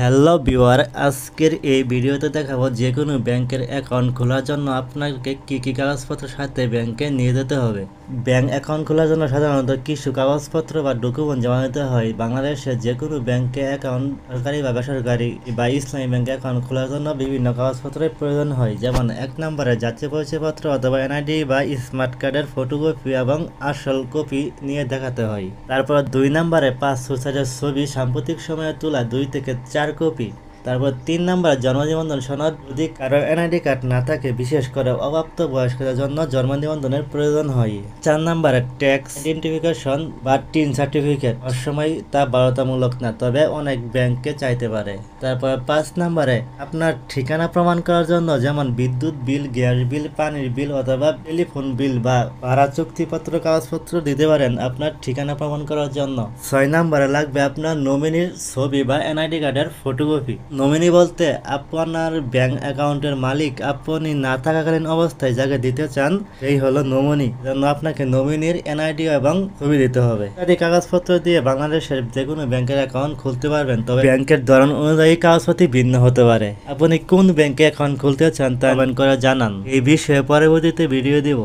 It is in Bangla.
হ্যালো ভিউয়ার, আজকের এই ভিডিওতে দেখাবো যে কোনো ব্যাংকের অ্যাকাউন্ট খোলার জন্য আপনাকে কি কি কাগজপত্র সাথে ব্যাংকে নিয়ে যেতে হবে। ব্যাংক অ্যাকাউন্ট খোলার জন্য সাধারণত কিছু কাগজপত্র বা ডকুমেন্ট জমা দিতে হয়। বাংলাদেশে যে কোনো ব্যাংকে অ্যাকাউন্ট, সরকারি বা বেসরকারি বা ইসলামী ব্যাংকে অ্যাকাউন্ট খোলার জন্য বিভিন্ন কাগজপত্রের প্রয়োজন হয়, যেমন 1 নম্বরে জাতীয় পরিচয়পত্র অথবা এনআইডি বা স্মার্ট কার্ডের ফটোকপি এবং আসল কপি নিয়ে দেখাতে হয়। তারপর 2 নম্বরে পাসপোর্ট সাইজের ছবি সাম্প্রতিক সময়ে তোলা 2 থেকে 4 কপি। তারপর 3 নম্বর জন্ম নিবন্ধন সনদ, যদি কারোর এনআইডি কার্ড না থাকে, বিশেষ করে অপ্রাপ্ত বয়স্কদের জন্য জন্ম নিবন্ধনের প্রয়োজন হয়। 4 নম্বরে ট্যাক্স আইডেন্টিফিকেশন বা টিন সার্টিফিকেট, সবসময় তা বাধ্যতামূলক না, তবে অনেক ব্যাংকে চাইতে পারে। তারপর 5 নম্বরে আপনার ঠিকানা প্রমাণ করার জন্য, যেমন বিদ্যুৎ বিল, গ্যাস বিল, পানির বিল অথবা টেলিফোন বিল বা ভাড়া চুক্তিপত্র কাগজপত্র দিতে পারেন আপনার ঠিকানা প্রমাণ করার জন্য। 6 নম্বরে লাগবে আপনার নমিনির ছবি বা এনআইডি কার্ডের ফটোকপি। নমিনি বলতে আপনার ব্যাংক অ্যাকাউন্টের মালিক, আপনি না থাকাকালীন অবস্থায় যাকে দিতে চান এই হলো নমিনি। জন্য আপনাকে নমিনির এনআইডি এবং ছবি দিতে হবে। এই কাগজপত্র দিয়ে বাংলাদেশের যে কোনো ব্যাংকের অ্যাকাউন্ট খুলতে পারবেন, তবে ব্যাংকের ধরন অনুযায়ী কাগজপত্র ভিন্ন হতে পারে। আপনি কোন ব্যাংকে অ্যাকাউন্ট খুলতে চান তা কমেন্ট করে জানান। এই বিষয়ে পরবর্তীতে ভিডিও দিব।